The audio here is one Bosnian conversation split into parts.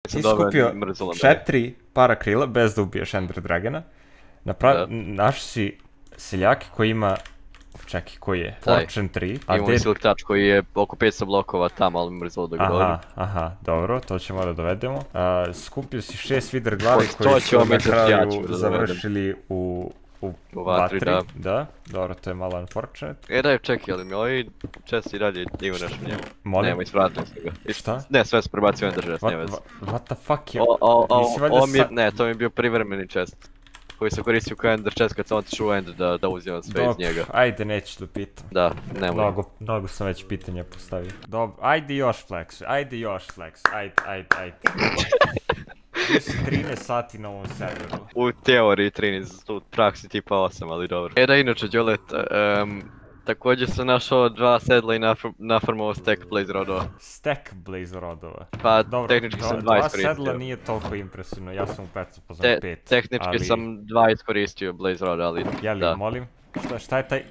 Ti skupio 4 parakrila bez da ubiješ Ender Dragona. Naš si seljaki koji ima... Čekaj, koji je? Fortune 3. Imamo i selektač koji je oko 500 blokova tamo, ali mi mrzalo da ga dođu. Aha, dobro, to ćemo da dovedemo. Skupio si 6 Wither glavi koji su na kraju završili u vatri. Da, dobro, to je malo unfortunate. Daj, čekaj, ali mi ovaj čest i dalje ima nešto u njemu. Molim? Nema, isvratio sam ga. Šta? Ne, sve se prebacio u Ender chest, nema veze. What the fuck je? Ne, to mi je bio privremeni chest. Koji se koristio kao Ender chest kad sam otišao u Ender da uzimam sve iz njega. Ajde, neću da pitam. Da, nemoj. Mnogo sam već pitanja postavio. Dobro, ajde još flex, ajde. Tu si 13 sati na ovom serveru. U teoriji 13, u praksi tipa 8, ali dobro. Da, inače, Đolet, također sam našao 2 sedla i nafarmovao stack blaze rodova. Stack blaze rodova? Pa, tehnički sam 2 iskoristio. 2 sedla nije toliko impresivno, ja sam u pecu pozvao 5. Tehnički sam 2 iskoristio blaze roda, ali da. Jeli, molim? Šta je taj...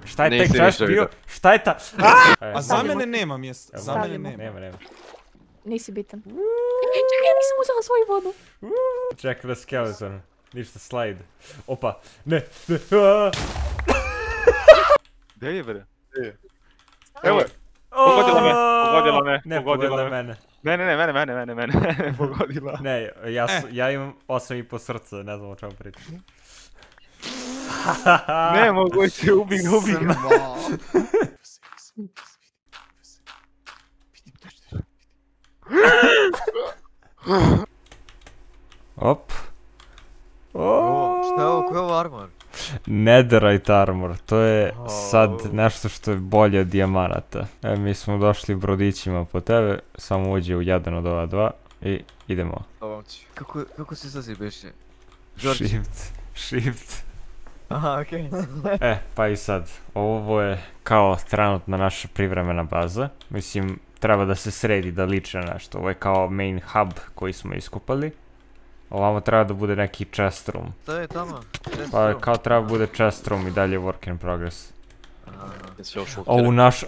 Šta je taj crash bio? Šta je ta... A za mene nema mjesta, za mene nema. Nema. Nisi bitan. Čekaj, ja nisam uzela svoju vodu. Check the skeleton. Ništa, slide. Opa, ne. Gdje je bre? Evo je. Pogodila me. Ne, pogodila mene. Mene, pogodila. Ne, ja imam 8,5 srca, ne znam o čemu pričam. Ne mogu se ubi ga. Op. Šta je ovo, koji je ovo armor? Netherite armor, to je sad nešto što je bolje od dijamanata. Mi smo došli brodićima po tebe, samo uđe u jedan od ova dva i idemo. Kako se izlazi beše? Shift. Aha, okej. Pa i sad, ovo je kao trenutna naša privremena baza. Mislim, treba da se sredi, da liči na nešto. Ovo je kao main hub koji smo iskupali. Ovamo treba da bude neki chest room. Šta je tamo? Pa kao treba da bude chest room i dalje work in progress.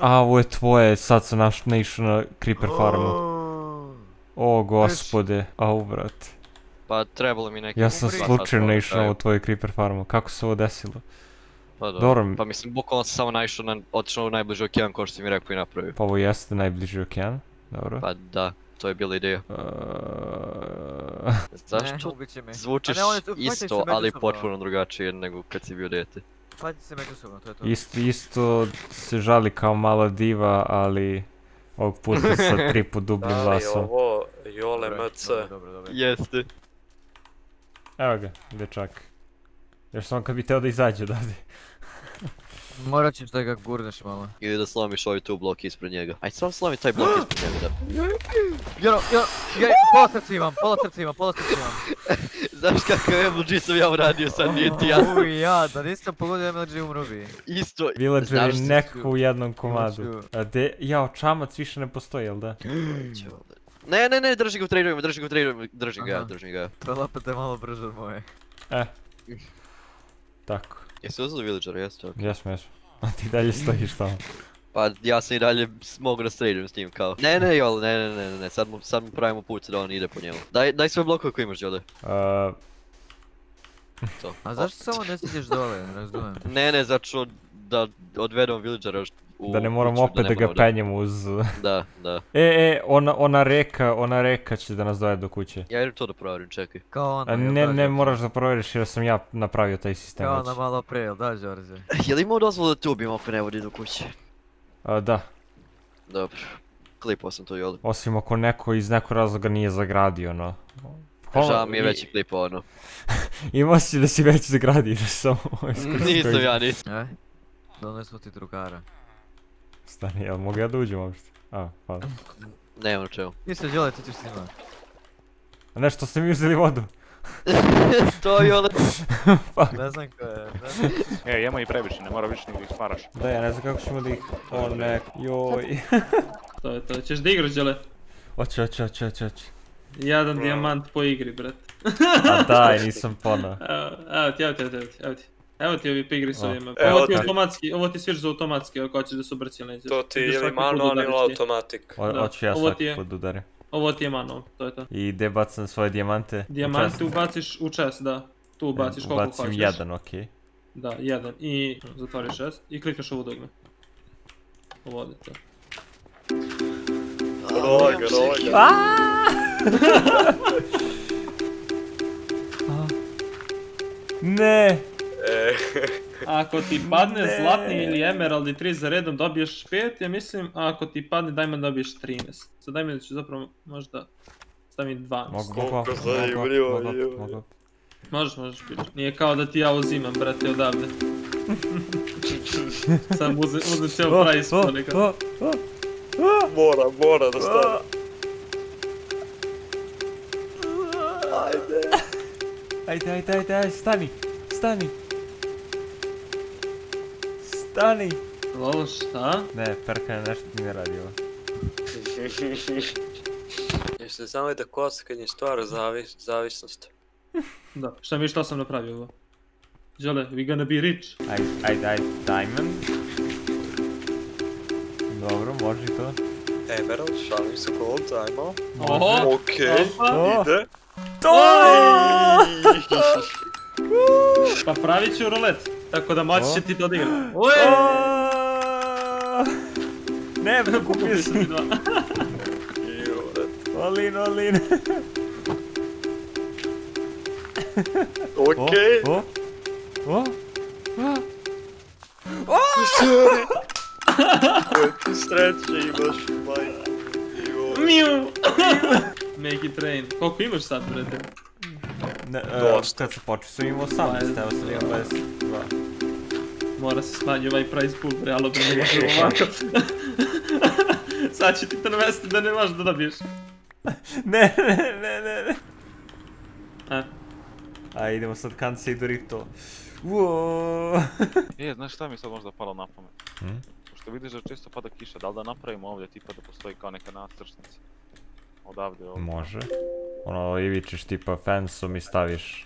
Ovo je tvoje, sad sam naišao na creeper farmu. O gospode, brate. Pa trebalo mi neki... Ja sam slučajno naišao na ovu tvoju creeper farmu, kako se ovo desilo? Pa dobro, pa mislim bukvalno sam samo naišao otišao u najbliži okean ko što si mi rekao i napravio. Pa ovo jeste najbliži okean, dobro. Pa da. To je bila ideja. Zašto zvučiš isto, ali potpuno drugačije nego kad si bio dete? Fajte se međusobno, to je to. Isto se žali kao mala diva, ali ovog puta sa 3 put dubljim glasom. Ali ovo, Jole MC. Jeste. Evo ga, dečak. Još samo kad bi teo da izađe odavde. Morat ćeš da ga gurneš malo. Ili da slomiš ovaj tu blok ispred njega. Ajde samo slomi taj blok ispred njega, da. Pola srca imam. Znaš kakav MLG sam ja uradio sad, nije ti jasno. Da nisam pogodio MLG umro bi. Isto. Villager je nekako u jednom komadu. Čamac više ne postoji, jel da? Ne, drži ga u tradeovima, drži ga. To opet je malo brže od moje. Tako. Jesi uzeli Villagera, jeste? Jesmo. A ti dalje stojiš tamo. Pa ja sam i dalje mogu da tradujem s njim kao. Ne, Jole, ne, sad mu pravimo put da on ide po njemu. Daj sve blokove koje imaš, Jole. A zašto samo ne stiđeš dole, ne razumijem? Ne, zato da odvedemo Villagera u kuću. Da ne moramo opet da ga penjemo uz... Da. Ona reka će da nas dovede do kuće. Ja idem to da provjerim, čekaj. Ne moraš da provjeriš jer sam ja napravio taj sistem već. Kao na malo pre, jel da, Đorđe? Je li imao dozvolu da te ubijem ako ne vodi do kuće? Da. Dobro. Klipao sam to, Jole. Osim ako neko iz nekog razloga nije zagradio, no. Žao mi je već i klipao, ono. Imao si da si već zagradio samo... Nisam ja, nisam. Donesmo ti drugara. Stani, jel mogu ja da uđem uopšte? Hvala. Nemam čemu. Nisam Đole, ti ćeš s njima. A nešto ste mi uzeli vodu? To je Jole. Ne znam ko je, Jemo i previše, ne mora više ni da ih sparaš. Da, ja ne znam kako ćemo da ih... joj. To je to, ćeš da igraš, Đole? Hoće. Jedan dijamant po igri, brat. A daj, nisam ponao. Evo ti. Evo ti ovi pigri s ovima. Ovo ti sviš za automatski, ako hoćeš da se obrći ili neće. To ti ili manualni ili automatik. Hoću ja svaki put udari. Ovo ti je mano, to je to. I gdje bacam svoje dijamante? Dijamante ubaciš u chest, da. Tu ubaciš koliko hoćeš. Ubacim jedan, okej. Da, jedan. I zatvoriš chest i klikaš ovo dugme. Ovo ovdje to. Roga. Ne! Ako ti padne zlatni ili emerald i 3 za redom dobiješ 5, ja mislim, a ako ti padne diamond dobiješ 13. Za diamond ću zapravo možda stavim 12. Mogu. Možeš Možeš, nije kao da ti ja uzimam, brate, odavde. Sam uzem cijel price ponekad. Mora da stane. Ajde, stani! Lolo, šta? Ne, Perkane, nešto ti ne radi ovo. Jeste znali da kockanje stvara zavisnost? Da, šta sam napravio ovo? Žele, we gonna be rich. Ajde, diamond. Dobro, može i to. Emerald, šalim se gold, ajmo. Oho! Okej, ide. Pa pravit ću rulet, tako da moći će ti to odigrati. Ne, kupio sam. All in. Okej. Sorry. Koji sreće imaš, majko. Miu! Make it rain. Koliko imaš sad, brate? Kad se počeo sam imao 18, evo sam imao 22. Mora se smanji ovaj price pool, realno bi ne možemo ovako. Sad će ti to navesti da ne možeš da dobiješ. Ne. A idemo sad kance i Dorito. Znaš šta mi sad možda palo na pamet? Pošto vidiš da često pada kiša, da li da napravimo ovdje tipa da postoji kao neka nacršnica? Odavde ovdje. Može. Ono, ivičeš tipa fansom i staviš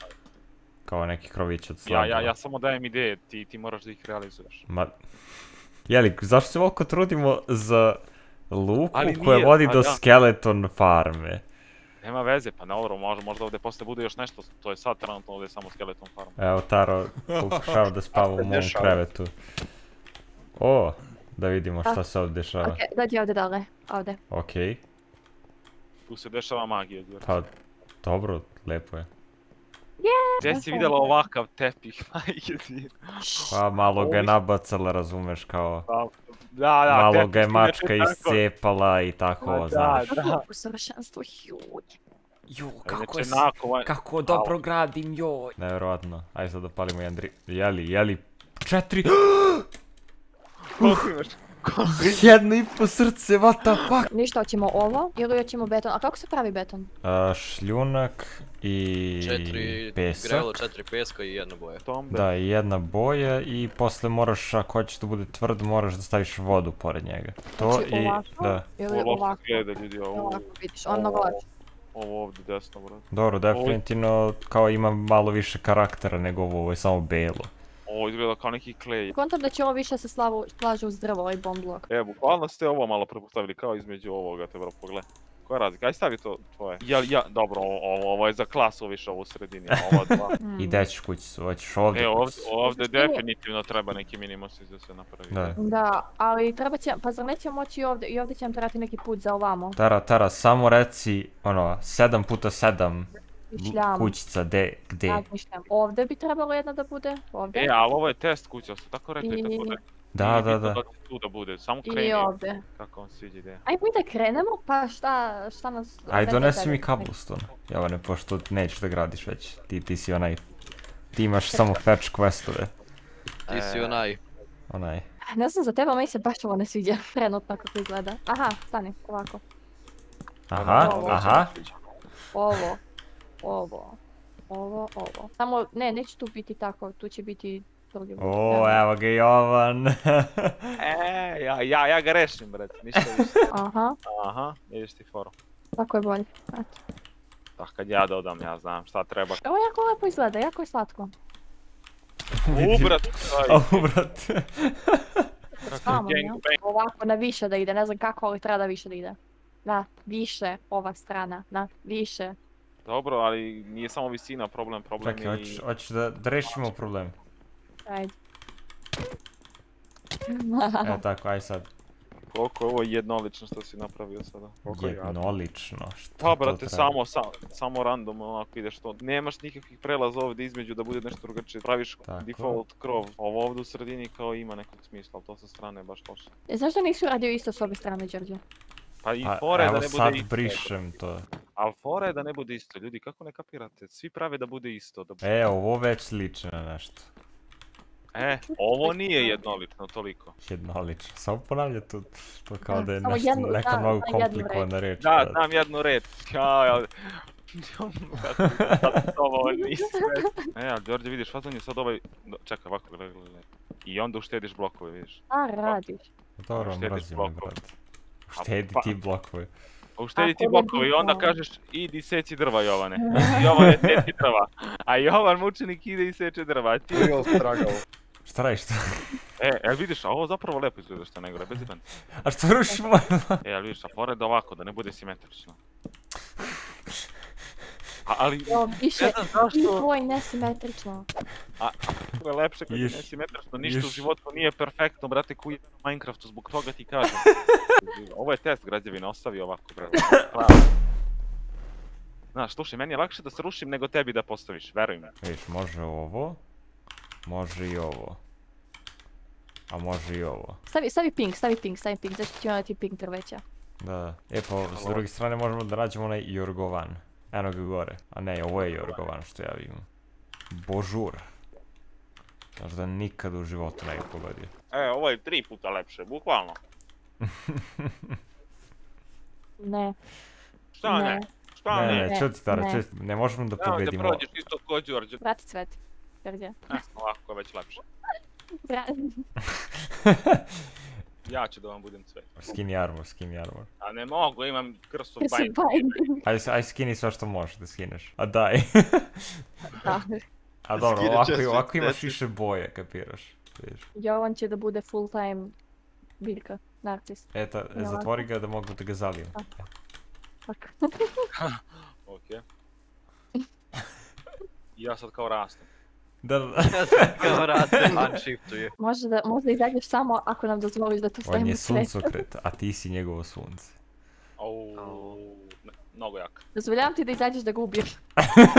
kao neki krović od slabova. Ja samo dajem ideje, ti moraš da ih realizuješ. Jeli, zašto se ovako trudimo za luku koja vodi do skeleton farme? Nema veze, pa dobro, možda ovdje posle bude još nešto, to je sad trenutno ovdje samo skeleton farm. Evo Taro pokušava da spava u mom krevetu. Da vidimo šta se ovdje dešava. Okej, dođi ovdje dole, ovdje. Okej. Tu se dešava magija, Đorđe. Pa, dobro, lepo je. Gdje si vidjela ovakav tepih, majke ti? Pa malo ga je nabacala, razumeš, kao... Da, malo ga je mačka iscijepala i tako, znaš. Kako savršenstvo, joj. Kako dobro gradim, joj. Nevjerojatno, ajde sad da palimo jedan jeli, 4! Koliko imaš? 1,5 srce, what the fuck? Ništa, hoćemo ovo ili hoćemo beton, a kako se pravi beton? Šljunak i pesak. 4 grelo, 4 peska i 1 boja. Da, i 1 boja i posle moraš, ako hoćeš da bude tvrd, moraš da staviš vodu pored njega. Znači ovako ili ovako? Ovako vidiš, on mnogo lakše. Ovo ovdje desno, brad. Dobro, definitivno kao ima malo više karaktera nego ovo je samo belo. Ovo izgleda kao neki klej. Kontam da će ovo više se slaže uz drvo, ovaj bomb blok. Bukvalno ste ovo malo prepostavili kao između ovoga, te bro, pogledaj. Koja je razlika? Aj stavi to tvoje. Dobro, ovo je za klasu više ovo u sredini, a ova dva. I deću kućicu, hoćeš ovdje kućicu. Ovdje definitivno treba neki minimum da se napravi. Da, ali treba će, pa zar nećemo moći ovdje, i ovdje će nam trebati neki put za ovamo. Tara, samo reci, 7x7 kućica, gdje? Razmišljam, ovdje bi trebalo jedna da bude, ovdje. Ali ovo je test kuća, ste tako rekli da bude? Da. Tu da bude, samo kreni. I ovdje. Kako vam sviđa ideja. Ajmo i da krenemo, pa šta nas... Ajde, donesi mi cobblestone. Jovane, pošto nećeš da gradiš već. Ti si onaj... Ti imaš samo fetch questove. Ti si onaj. Ne znam za tebe, meni se baš ovo ne sviđa, trenutno kako izgleda. Aha, stani, ovako. Aha. Ovo. Samo, neće tu biti tako, tu će biti... Evo ga Jovan. Ja ga rešim, bret, ništa više. Aha, vidiš ti foru. Tako je bolje, Tak, kad ja dodam, ja znam šta treba. Ovo jako lepo izgleda, jako je slatko. Brat. Ovako, na više da ide, ne znam kako, ali treba da više da ide. Da, više ova strana, da, više. Dobro, ali nije samo visina problem Čekaj, i... hoćeš da rešimo problem. Ajde. Evo tako, aj sad. Koliko je ovo jednolično što si napravio sada? Jednolično, što Pa to brate, treba? samo random onako ideš to. Nemaš nikakvih prelaza ovdje između da bude nešto drugačije. Praviš Tako. default krov. Ovo ovdje u sredini kao ima nekog smisla, ali to sa strane je baš loše. Zašto nisu radio isto s obje strane, Đorđe? Pa i Pa fora je da evo ne sad bude isto. brišem to. Ali fora je da ne bude isto, ljudi, kako ne kapirate? Svi prave da bude isto. Ovo već sliči na nešto. Ovo nije jednolično toliko. Jednolično, samo ponavlja to kao da je Samo nešto, jednu, neka da, mnogo jednu reč. komplikovana reč. Da, znam jednu reč. Ja. Ovo nisam. Ali Đorđe, vidiš, fazon je sad ovaj... Čekaj, ovako, gledaj. I onda uštediš blokove, vidiš. A, radiš. Dobro, Uštediš mrazim blokove. brate. Uštedi ti blokove. Uštedi ti Ako blokove i onda bitno. kažeš idi seci drva, Jovane. Jovane, seci drva. A Jovan mučenik ide i seče drva. A ti... Šta radiš to? Vidiš, a ovo zapravo lepo izgleda što ne gore, bez jebanja. A što rušiš moj? Ali vidiš, a fora je da ovako, da ne bude simetrično. Ali, Jo, više, ne znam zašto... i tvoj nesimetrično. To je lepše kad je Iš. nesimetrično, ništa u Iš. životu nije perfektno, brate, kuj je na Minecraftu, zbog toga ti kažem. Ovo je test građevine, ostavi ovako, brate. Znaš, slušaj, meni je lakše da se rušim nego tebi da postaviš, veruj me. Vidiš, može ovo, može i ovo. A može i ovo. Stavi ping, zašto ću imati ping drveća. Da. Pa s druge strane možemo da nađemo onaj Jorgovan. Eno ga gore. A ne, ovo je Jorgovan što ja imam. Božur. Znaš da nikad u životu ne bi pogodio. Ovo je 3 puta lepše, bukvalno. Ne. Šta ne? Šta ne? Ne, čuti Tara, Ne. čuti. Ne možemo da Nemoj da pobedimo. prođeš isto ko Đorđe. Vrati cvet. Đorđe. Ovako je već lepše. Ja ću da vam budem cvet. Skinny armor. A ne mogu, imam krstov Jesi bajn. bajni. Aj skini sve što možeš da skineš. A daj. Da. A dobro, Skinut će sve, ovako imaš deci. više boje, kapiraš. Vidiš. Jovan će da bude full time biljka, narcis. Eto, zatvori ga da mogu da ga zalijem. Fuck. Okej. Ja sad kao rastem. Da. Kao raste, unshiftuje. Možda izađeš samo ako nam dozvoliš da to On stavimo je u cvet. suncokret, a ti si njegovo sunce. Mnogo jak. Dozvoljavam ti da izađeš da ga ubiješ.